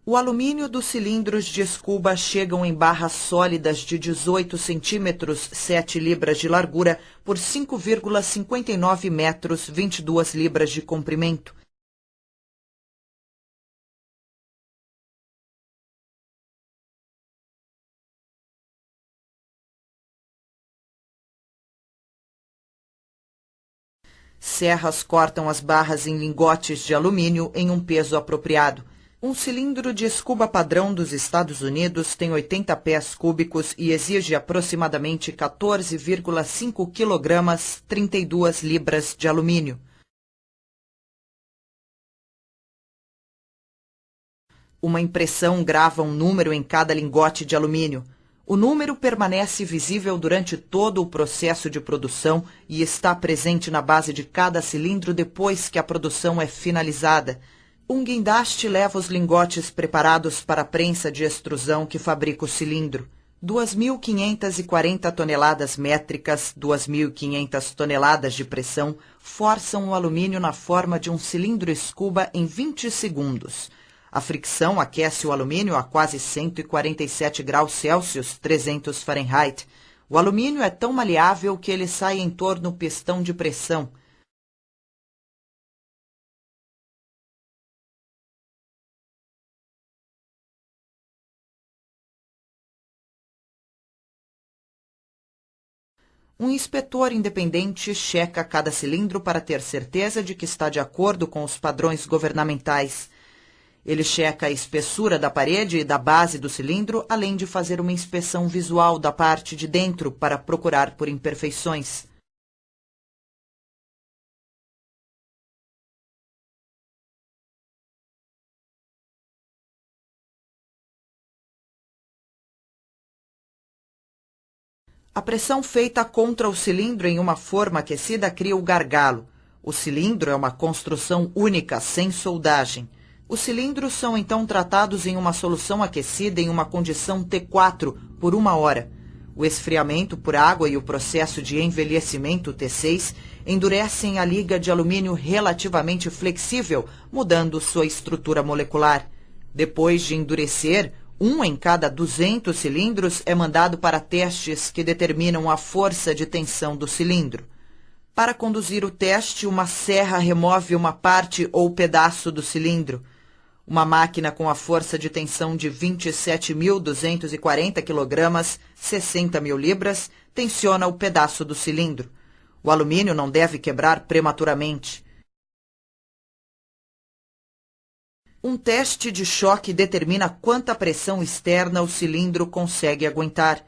O alumínio dos cilindros de escuba chegam em barras sólidas de 18 centímetros, 7 libras de largura, por 5,59 metros, 22 libras de comprimento. Serras cortam as barras em lingotes de alumínio em um peso apropriado. Um cilindro de escuba padrão dos Estados Unidos tem 80 pés cúbicos e exige aproximadamente 14,5 kg, 32 libras de alumínio. Uma impressão grava um número em cada lingote de alumínio. O número permanece visível durante todo o processo de produção e está presente na base de cada cilindro depois que a produção é finalizada. Um guindaste leva os lingotes preparados para a prensa de extrusão que fabrica o cilindro. 2.540 toneladas métricas, 2.500 toneladas de pressão, forçam o alumínio na forma de um cilindro escuba em 20 segundos. A fricção aquece o alumínio a quase 147 graus Celsius, 300 Fahrenheit. O alumínio é tão maleável que ele sai em torno do pistão de pressão. Um inspetor independente checa cada cilindro para ter certeza de que está de acordo com os padrões governamentais. Ele checa a espessura da parede e da base do cilindro, além de fazer uma inspeção visual da parte de dentro para procurar por imperfeições. A pressão feita contra o cilindro em uma forma aquecida cria o gargalo. O cilindro é uma construção única, sem soldagem. Os cilindros são então tratados em uma solução aquecida em uma condição T4 por 1 hora. O esfriamento por água e o processo de envelhecimento T6 endurecem a liga de alumínio relativamente flexível, mudando sua estrutura molecular. Depois de endurecer, 1 em cada 200 cilindros é mandado para testes que determinam a força de tensão do cilindro. Para conduzir o teste, uma serra remove uma parte ou pedaço do cilindro. Uma máquina com a força de tensão de 27.240 kg, 60.000 libras, tensiona o pedaço do cilindro. O alumínio não deve quebrar prematuramente. Um teste de choque determina quanta pressão externa o cilindro consegue aguentar.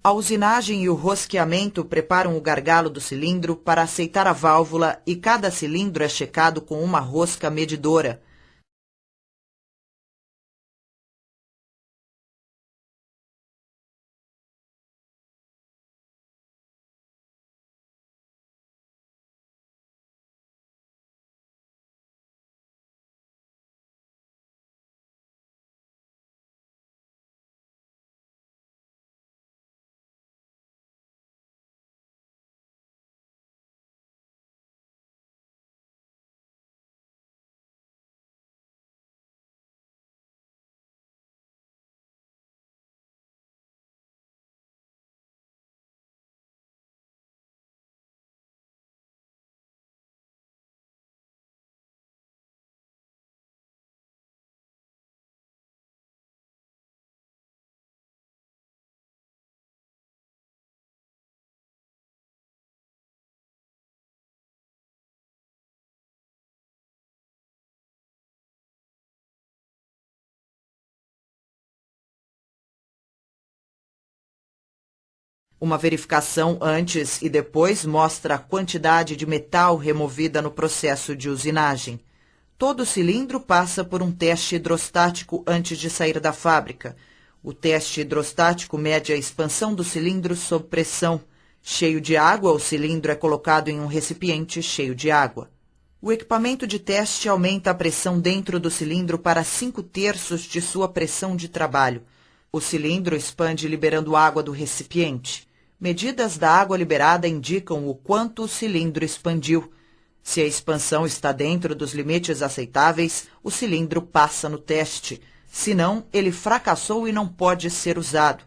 A usinagem e o rosqueamento preparam o gargalo do cilindro para aceitar a válvula e cada cilindro é checado com uma rosca medidora. Uma verificação antes e depois mostra a quantidade de metal removida no processo de usinagem. Todo cilindro passa por um teste hidrostático antes de sair da fábrica. O teste hidrostático mede a expansão do cilindro sob pressão. Cheio de água, o cilindro é colocado em um recipiente cheio de água. O equipamento de teste aumenta a pressão dentro do cilindro para 5/3 de sua pressão de trabalho. O cilindro expande liberando água do recipiente. Medidas da água liberada indicam o quanto o cilindro expandiu. Se a expansão está dentro dos limites aceitáveis, o cilindro passa no teste. Se não, ele fracassou e não pode ser usado.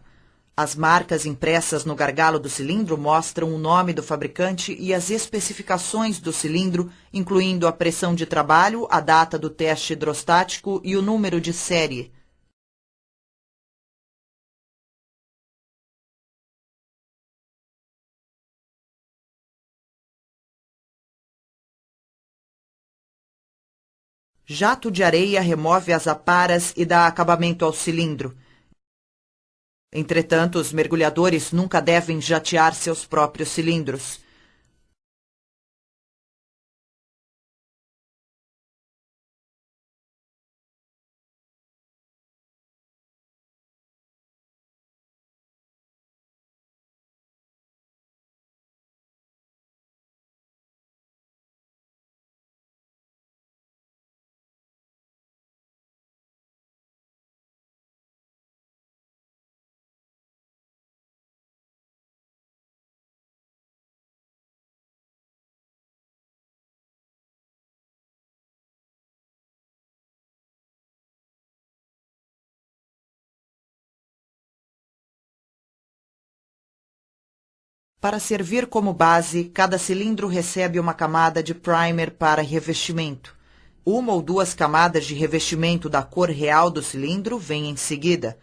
As marcas impressas no gargalo do cilindro mostram o nome do fabricante e as especificações do cilindro, incluindo a pressão de trabalho, a data do teste hidrostático e o número de série. Jato de areia remove as aparas e dá acabamento ao cilindro. Entretanto, os mergulhadores nunca devem jatear seus próprios cilindros. Para servir como base, cada cilindro recebe uma camada de primer para revestimento. Uma ou duas camadas de revestimento da cor real do cilindro vêm em seguida.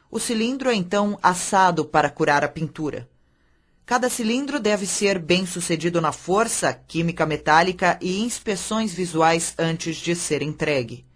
O cilindro é então assado para curar a pintura. Cada cilindro deve ser bem sucedido na força, química metálica e inspeções visuais antes de ser entregue.